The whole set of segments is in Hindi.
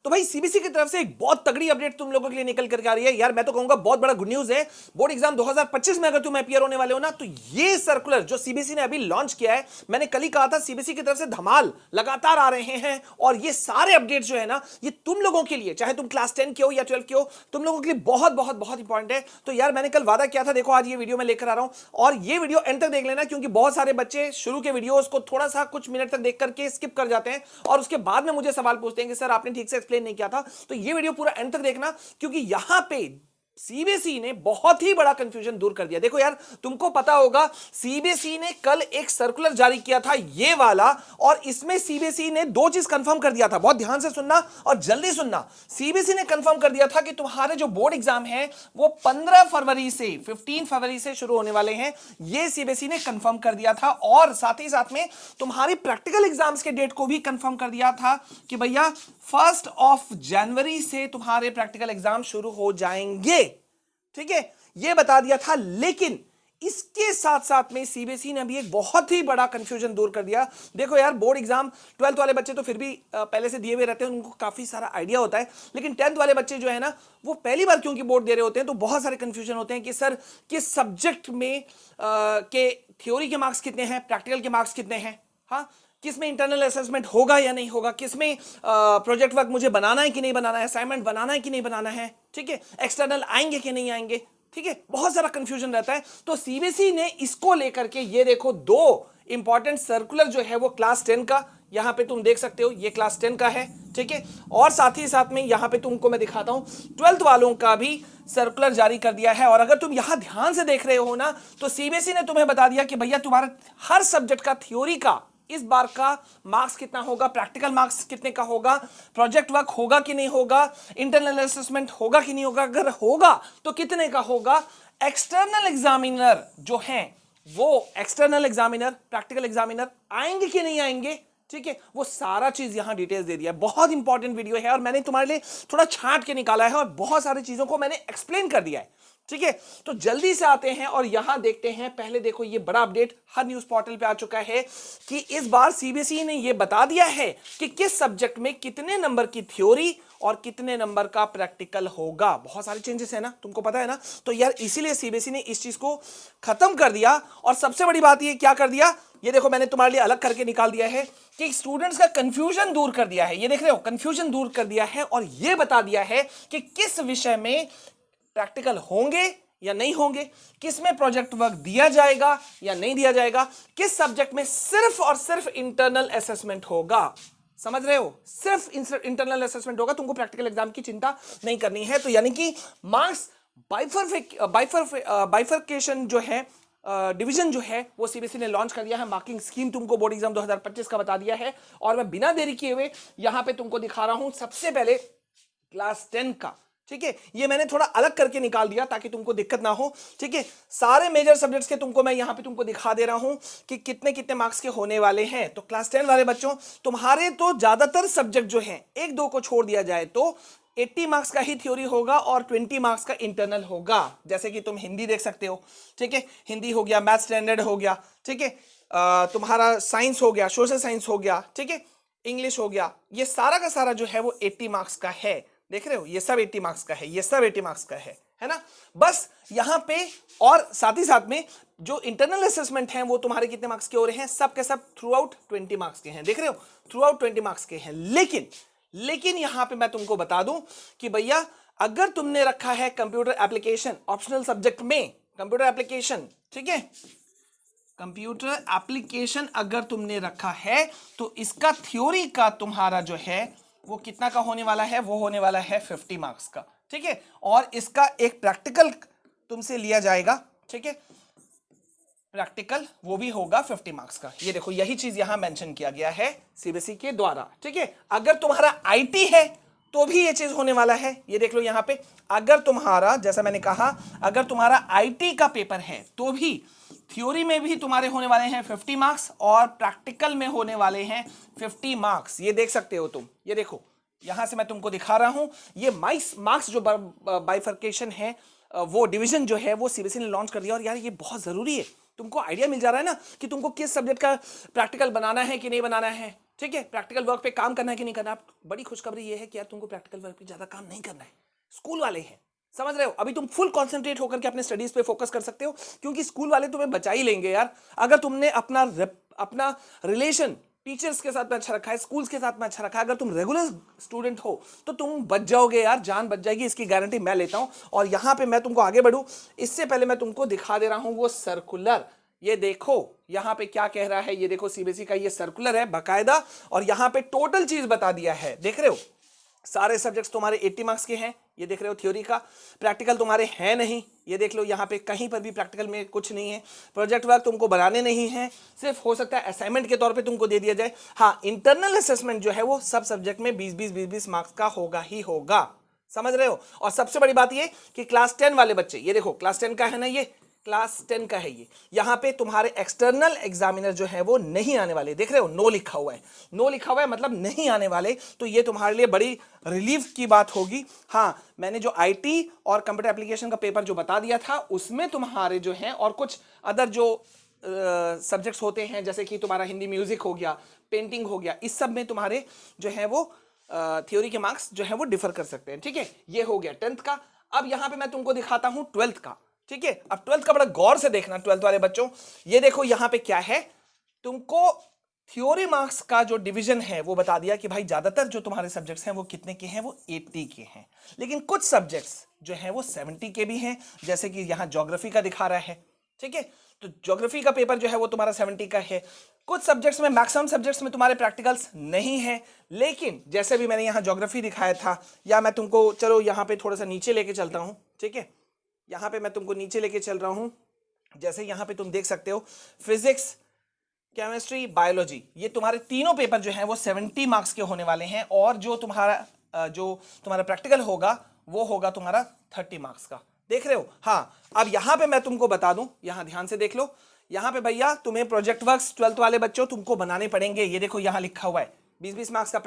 तो भाई सीबीएसई की तरफ से एक बहुत तगड़ी अपडेट तुम लोगों के लिए निकल करके आ रही है यार। मैं तो कहूंगा बहुत बड़ा गुड न्यूज है। बोर्ड एग्जाम 2025 में अगर तुम अपियर होने वाले हो ना, तो ये सर्कुलर जो सीबीएसई ने अभी लॉन्च किया है, मैंने कल ही कहा था सीबीएसई की तरफ से धमाल लगातार आ रहे हैं। और ये सारे अपडेट्स जो है ना, ये तुम लोगों के लिए, चाहे तुम क्लास 10 के हो या 12 के हो, तुम लोगों के लिए बहुत बहुत बहुत इंपॉर्टेंट है। तो यार मैंने कल वादा किया था, देखो आज ये वीडियो मैं लेकर आ रहा हूं, और ये वीडियो एंड तक देख लेना, क्योंकि बहुत सारे बच्चे शुरू के वीडियोस को थोड़ा सा कुछ मिनट तक देख करके स्किप कर जाते हैं और उसके बाद में मुझे सवाल पूछते हैं कि सर आपने ठीक से एक्सप्लेन नहीं किया था। तो ये वीडियो पूरा एंड तक देखना, क्योंकि यहां पे सीबीएसई ने बहुत ही बड़ा कंफ्यूजन दूर कर दिया। देखो यार, तुमको पता होगा सीबीएसई ने कल एक सर्कुलर जारी किया था ये वाला, और इसमें सीबीएसई ने दो चीज कंफर्म कर दिया था। बहुत ध्यान से सुनना और जल्दी सुनना। सीबीएसई ने कंफर्म कर दिया था कि तुम्हारे जो बोर्ड एग्जाम है वो 15 फरवरी से 15 फरवरी से शुरू होने वाले हैं। ये सीबीएसई ने कंफर्म कर दिया था, और साथ ही साथ में तुम्हारी प्रैक्टिकल एग्जाम्स के डेट को भी कंफर्म कर दिया था कि भैया 1 जनवरी से तुम्हारे प्रैक्टिकल एग्जाम शुरू हो जाएंगे। ठीक है, यह बता दिया था। लेकिन इसके साथ साथ में सीबीएसई ने अभी एक बहुत ही बड़ा कंफ्यूजन दूर कर दिया। देखो यार, बोर्ड एग्जाम 12th वाले बच्चे तो फिर भी पहले से दिए हुए रहते हैं, उनको काफी सारा आइडिया होता है। लेकिन 10th वाले बच्चे जो है ना, वो पहली बार क्योंकि बोर्ड दे रहे होते हैं, तो बहुत सारे कंफ्यूजन होते हैं कि सर किस सब्जेक्ट में के थ्योरी के मार्क्स कितने हैं, प्रैक्टिकल के मार्क्स कितने हैं, हाँ, किस में इंटरनल असेसमेंट होगा या नहीं होगा, किस में प्रोजेक्ट वर्क मुझे बनाना है कि नहीं बनाना है, असाइनमेंट बनाना है कि नहीं बनाना है, ठीक है, एक्सटर्नल आएंगे कि नहीं आएंगे, ठीक है, बहुत सारा कंफ्यूजन रहता है। तो सीबीएसई ने इसको लेकर के ये देखो दो इंपॉर्टेंट सर्कुलर जो है वो क्लास 10 का, यहां पे तुम देख सकते हो ये क्लास 10 का है, ठीक है, और साथ ही साथ में यहां पे तुमको मैं दिखाता हूं 12th वालों का भी सर्कुलर जारी कर दिया है। और अगर तुम यहां ध्यान से देख रहे हो ना, तो सीबीएसई ने तुम्हें बता दिया कि भैया तुम्हारा हर सब्जेक्ट का थ्योरी का इस बार का मार्क्स कितना होगा, प्रैक्टिकल मार्क्स कितने का होगा, प्रोजेक्ट वर्क होगा कि नहीं होगा, इंटरनल असेसमेंट होगा कि नहीं होगा, अगर होगा तो कितने का होगा, एक्सटर्नल एग्जामिनर जो हैं वो एक्सटर्नल एग्जामिनर, प्रैक्टिकल एग्जामिनर आएंगे कि नहीं आएंगे, ठीक है, वो सारा चीज यहां डिटेल्स दे दिया है। बहुत इंपॉर्टेंट वीडियो है और मैंने तुम्हारे लिए थोड़ा छांट के निकाला है और बहुत सारी चीजों को मैंने एक्सप्लेन कर दिया है, ठीक है। तो जल्दी से आते हैं और यहां देखते हैं। पहले देखो, ये बड़ा अपडेट हर न्यूज पोर्टल पे आ चुका है कि इस बार सीबीएसई ने यह बता दिया है कि किस सब्जेक्ट में कितने नंबर की थ्योरी और कितने नंबर का प्रैक्टिकल होगा। बहुत सारे चेंजेस है ना, तुमको पता है ना। तो यार इसीलिए सीबीएसई ने इस चीज को खत्म कर दिया। और सबसे बड़ी बात ये क्या कर दिया, ये देखो मैंने तुम्हारे लिए अलग करके निकाल दिया है कि स्टूडेंट्स का कंफ्यूजन दूर कर दिया है। ये देख रहे हो, कंफ्यूजन दूर कर दिया है और ये बता दिया है कि किस विषय में प्रैक्टिकल होंगे या नहीं होंगे, किस में प्रोजेक्ट वर्क दिया जाएगा या नहीं दिया जाएगा, किस सब्जेक्ट में सिर्फ और सिर्फ इंटरनल असेसमेंट होगा। समझ रहे हो, सिर्फ इंटरनल असेसमेंट होगा, तुमको प्रैक्टिकल एग्जाम की चिंता नहीं करनी है। तो यानी कि मार्क्स बाइफरकेशन जो है, डिवीजन जो है वो सीबीएसई ने लॉन्च कर दिया है। मार्किंग स्कीम तुमको बोर्ड एग्जाम 2025 का बता दिया है। और मैं बिना देरी किए हुए यहां पे तुमको दिखा रहा हूं सबसे पहले क्लास 10 का, ठीक है। ये मैंने थोड़ा अलग करके निकाल दिया ताकि तुमको दिक्कत ना हो, ठीक है। सारे मेजर सब्जेक्ट्स के तुमको मैं यहां पे तुमको दिखा दे रहा हूं कि कितने कितने मार्क्स के होने वाले हैं। तो क्लास 10 वाले बच्चों, तुम्हारे तो ज्यादातर सब्जेक्ट जो हैं, एक दो को छोड़ दिया जाए तो 80 मार्क्स का ही थ्योरी होगा और 20 मार्क्स का इंटरनल होगा। जैसे कि तुम हिंदी देख सकते हो, ठीक है, हिंदी हो गया, मैथ स्टैंडर्ड हो गया, ठीक है, तुम्हारा साइंस हो गया, सोशल साइंस हो गया, ठीक है, इंग्लिश हो गया। ये सारा का सारा जो है वो 80 मार्क्स का है। देख रहे हो, ये सब 80 मार्क्स का है, ये सब 80 मार्क्स का है ना। बस यहां पे और साथ ही साथ में जो इंटरनल असेसमेंट हैं वो तुम्हारे कितने मार्क्स के हो रहे हैं, सब के सब थ्रू आउट 20 मार्क्स के हैं। देख रहे हो, थ्रू आउट 20 मार्क्स के हैं। लेकिन यहां पे मैं तुमको बता दूं कि भैया अगर तुमने रखा है कंप्यूटर एप्लीकेशन ऑप्शनल सब्जेक्ट में, कंप्यूटर एप्लीकेशन, ठीक है, कंप्यूटर एप्लीकेशन अगर तुमने रखा है तो इसका थ्योरी का तुम्हारा जो है वो कितना का होने वाला है, वो होने वाला है 50 मार्क्स का, ठीक है। और इसका एक प्रैक्टिकल तुमसे लिया जाएगा, ठीक है, प्रैक्टिकल वो भी होगा 50 मार्क्स का। ये देखो, यही चीज यहां मेंशन किया गया है सीबीएसई के द्वारा, ठीक है। अगर तुम्हारा आईटी है तो भी ये चीज होने वाला है। ये देख लो यहां पे, अगर तुम्हारा, जैसा मैंने कहा, अगर तुम्हारा आईटी का पेपर है तो भी थ्योरी में भी तुम्हारे होने वाले हैं 50 मार्क्स और प्रैक्टिकल में होने वाले हैं 50 मार्क्स। ये देख सकते हो तुम, ये देखो यहां से मैं तुमको दिखा रहा हूं। ये मार्क्स जो बाइफर्केशन है, वो डिवीजन जो है वो सीबीएसई ने लॉन्च कर दिया। और यार ये बहुत जरूरी है, तुमको आइडिया मिल जा रहा है ना कि तुमको किस सब्जेक्ट का प्रैक्टिकल बनाना है कि नहीं बनाना है, ठीक है, प्रैक्टिकल वर्क पे काम करना है कि नहीं करना। बड़ी खुशखबरी ये है कि यार तुमको प्रैक्टिकल वर्क पे ज्यादा काम नहीं करना है, स्कूल वाले हैं, समझ रहे हो। अभी तुम फुल कंसंट्रेट होकर के अपने स्टडीज पे फोकस कर सकते हो, क्योंकि स्कूल वाले तुम्हें बचा ही लेंगे यार। अगर तुमने अपना रिलेशन टीचर्स के साथ में अच्छा रखा है, स्कूल्स के साथ में अच्छा रखा है, अगर तुम रेगुलर स्टूडेंट हो तो तुम बच जाओगे यार, जान बच जाएगी, इसकी गारंटी मैं लेता हूं। और यहां पे मैं तुमको आगे बढ़ूं इससे पहले मैं तुमको दिखा दे रहा हूं वो सर्कुलर। ये देखो यहां पे क्या कह रहा है, ये देखो सीबीएसई का ये सर्कुलर है बाकायदा, और यहां पे टोटल चीज बता दिया है, देख रहे हो। सारे सब्जेक्ट्स तुम्हारे 80 मार्क्स के हैं, ये देख रहे हो। थ्योरी का प्रैक्टिकल तुम्हारे हैं नहीं, ये देख लो, यहाँ पे कहीं पर भी प्रैक्टिकल में कुछ नहीं है। प्रोजेक्ट वर्क तुमको बनाने नहीं है, सिर्फ हो सकता है असाइनमेंट के तौर पे तुमको दे दिया जाए। हाँ, इंटरनल असेसमेंट जो है वो सब सब्जेक्ट में 20-20 मार्क्स का होगा ही होगा, समझ रहे हो। और सबसे बड़ी बात ये कि क्लास 10 वाले बच्चे, ये देखो क्लास 10 का है ना, ये क्लास 10 का है ये, यहां पे तुम्हारे एक्सटर्नल एग्जामिनर जो है वो नहीं आने वाले, देख रहे हो, नो लिखा हुआ है, नो लिखा हुआ है मतलब नहीं आने वाले। तो ये तुम्हारे लिए बड़ी रिलीफ की बात होगी। हाँ, मैंने जो आईटी और कंप्यूटर एप्लीकेशन का पेपर जो बता दिया था उसमें तुम्हारे जो है और कुछ अदर जो सब्जेक्ट्स होते हैं, जैसे कि तुम्हारा हिंदी म्यूजिक हो गया, पेंटिंग हो गया, इस सब में तुम्हारे जो है वो थ्योरी के मार्क्स जो है वो डिफर कर सकते हैं। ठीक है, ये हो गया 10th का। अब यहां पे मैं तुमको दिखाता हूं 12th का। ठीक है, अब 12th का बड़ा गौर से देखना 12th वाले बच्चों, ये देखो यहां पे क्या है, तुमको थ्योरी मार्क्स का जो डिवीजन है वो बता दिया कि भाई ज्यादातर जो तुम्हारे सब्जेक्ट्स हैं वो कितने के हैं, वो 80 के हैं, लेकिन कुछ सब्जेक्ट्स जो हैं वो 70 के भी हैं, जैसे कि यहां ज्योग्राफी का दिखा रहा है। ठीक है, तो ज्योग्राफी का पेपर जो है वो तुम्हारा 70 का है। कुछ सब्जेक्ट्स में, मैक्सिमम सब्जेक्ट्स में तुम्हारे प्रैक्टिकल्स नहीं है, लेकिन जैसे भी मैंने यहां ज्योग्राफी दिखाया था, या मैं तुमको चलो यहां पे थोड़ा सा नीचे लेके चलता हूं। ठीक है, यहां पे मैं तुमको नीचे लेके चल रहा हूं, जैसे यहां पे तुम देख सकते हो फिजिक्स, केमिस्ट्री, बायोलॉजी, ये तुम्हारे तीनों पेपर जो हैं वो 70 मार्क्स के होने वाले हैं, और जो तुम्हारा प्रैक्टिकल होगा वो होगा तुम्हारा 30 मार्क्स का, देख रहे हो। हाँ, अब यहां पे मैं तुमको बता दूं, यहां ध्यान से देख लो, यहां पे भैया तुम्हें प्रोजेक्ट वर्क्स 12th वाले बच्चों तुमको बनाने पड़ेंगे। ये देखो यहां लिखा हुआ है 20-20 मार्क्स का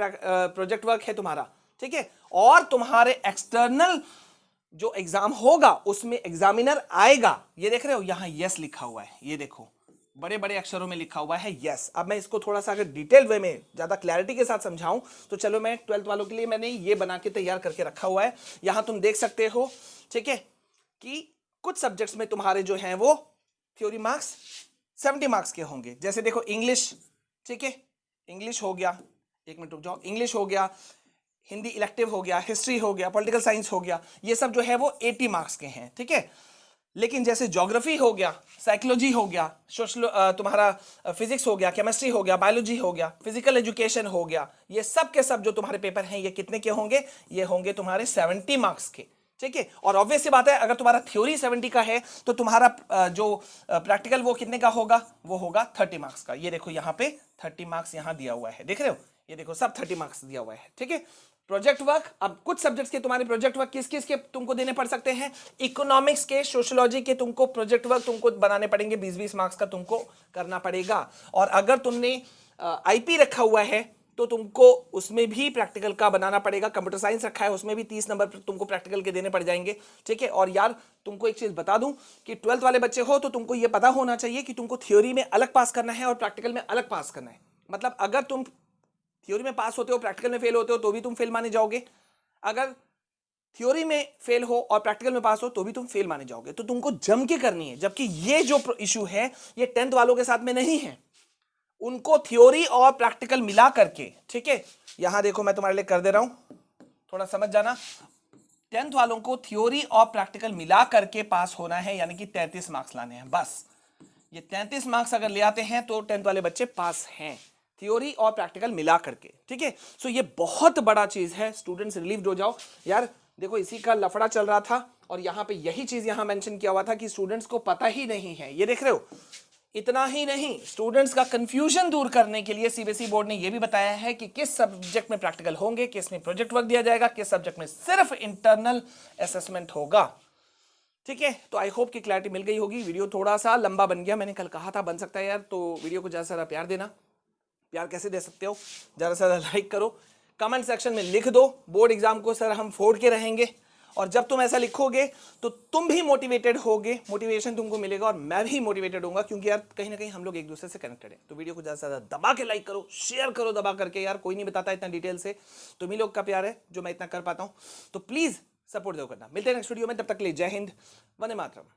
प्रोजेक्ट वर्क है तुम्हारा। ठीक है, और तुम्हारे एक्सटर्नल जो एग्जाम होगा उसमें एग्जामिनर आएगा, ये देख रहे हो यहां यस लिखा हुआ है, ये देखो बड़े बड़े अक्षरों में लिखा हुआ है यस। अब मैं इसको थोड़ा सा अगर डिटेल वे में ज्यादा क्लैरिटी के साथ समझाऊं तो चलो, मैं 12th वालों के लिए मैंने ये बना के तैयार करके रखा हुआ है, यहां तुम देख सकते हो। ठीक है, कि कुछ सब्जेक्ट्स में तुम्हारे जो हैं वो थ्योरी मार्क्स 70 मार्क्स के होंगे, जैसे देखो इंग्लिश। ठीक है, इंग्लिश हो गया, एक मिनट रुक जाओ, इंग्लिश हो गया, हिंदी इलेक्टिव हो गया, हिस्ट्री हो गया, पॉलिटिकल साइंस हो गया, ये सब जो है वो 80 मार्क्स के हैं। ठीक है, लेकिन जैसे ज्योग्राफी हो गया, साइकोलॉजी हो गया, सोशल तुम्हारा फिजिक्स हो गया, केमिस्ट्री हो गया, बायोलॉजी हो गया, फिजिकल एजुकेशन हो गया, ये सब के सब जो तुम्हारे पेपर हैं ये कितने के होंगे, ये होंगे तुम्हारे 70 मार्क्स के। ठीक है, और ऑब्वियस सी बात है, अगर तुम्हारा थ्योरी 70 का है तो तुम्हारा जो प्रैक्टिकल वो कितने का होगा, वो होगा 30 मार्क्स का। ये देखो यहाँ पे 30 मार्क्स यहाँ दिया हुआ है, देख रहे हो, ये देखो सब 30 मार्क्स दिया हुआ है। ठीक है, प्रोजेक्ट वर्क, अब कुछ सब्जेक्ट्स के तुम्हारे प्रोजेक्ट वर्क किस किस के तुमको देने पड़ सकते हैं, इकोनॉमिक्स के, सोशियोलॉजी के तुमको प्रोजेक्ट वर्क तुमको बनाने पड़ेंगे, 20-20 मार्क्स का तुमको करना पड़ेगा। और अगर तुमने आईपी रखा हुआ है तो तुमको उसमें भी प्रैक्टिकल का बनाना पड़ेगा। कंप्यूटर साइंस रखा है उसमें भी 30 नंबर तुमको प्रैक्टिकल के देने पड़ जाएंगे। ठीक है, और यार तुमको एक चीज बता दूं कि 12th वाले बच्चे हो तो तुमको ये पता होना चाहिए कि तुमको थ्योरी में अलग पास करना है और प्रैक्टिकल में अलग पास करना है। मतलब अगर तुम थ्योरी में पास होते हो, प्रैक्टिकल में फेल होते हो तो भी तुम फेल माने जाओगे, अगर थ्योरी में फेल हो और प्रैक्टिकल में पास हो तो भी तुम फेल माने जाओगे। तो तुमको जम के करनी है, जबकि ये जो इशू है ये 10th वालों के साथ में नहीं है, उनको थ्योरी और प्रैक्टिकल मिला करके। ठीक है, यहां देखो मैं तुम्हारे लिए कर दे रहा हूं, थोड़ा समझ जाना। 10th वालों को थ्योरी और प्रैक्टिकल मिला करके पास होना है, यानी कि 33 मार्क्स लाने हैं बस। ये 33 मार्क्स अगर ले आते हैं तो 10th वाले बच्चे पास हैं, थ्योरी और प्रैक्टिकल मिला करके। ठीक है, सो ये बहुत बड़ा चीज है, स्टूडेंट्स रिलीव्ड हो जाओ यार। देखो इसी का लफड़ा चल रहा था और यहाँ पे यही चीज यहाँ मेंशन किया हुआ था कि स्टूडेंट्स को पता ही नहीं है, ये देख रहे हो। इतना ही नहीं, स्टूडेंट्स का कंफ्यूजन दूर करने के लिए सीबीएसई बोर्ड ने यह भी बताया है कि किस सब्जेक्ट में प्रैक्टिकल होंगे, किस में प्रोजेक्ट वर्क दिया जाएगा, किस सब्जेक्ट में सिर्फ इंटरनल असेसमेंट होगा। ठीक है, तो आई होप कि क्लैरिटी मिल गई होगी। वीडियो थोड़ा सा लंबा बन गया, मैंने कल कहा था बन सकता है यार, तो वीडियो को ज्यादा से ज्यादा प्यार देना। प्यार कैसे दे सकते हो, ज्यादा से ज्यादा लाइक करो, कमेंट सेक्शन में लिख दो बोर्ड एग्जाम को सर हम फोड़ के रहेंगे, और जब तुम ऐसा लिखोगे तो तुम भी मोटिवेटेड होगे, मोटिवेशन तुमको मिलेगा और मैं भी मोटिवेटेड होऊंगा, क्योंकि यार कहीं ना कहीं हम लोग एक दूसरे से कनेक्टेड है। तो वीडियो को ज्यादा से ज्यादा दबा के लाइक करो, शेयर करो दबा करके, यार कोई नहीं बताता इतना डिटेल से, तुम ही लोग का प्यार है जो मैं इतना कर पाता हूं। तो प्लीज सपोर्ट जरूर करना। मिलते हैं नेक्स्ट वीडियो में, तब तक के लिए जय हिंद, वंदे मातरम।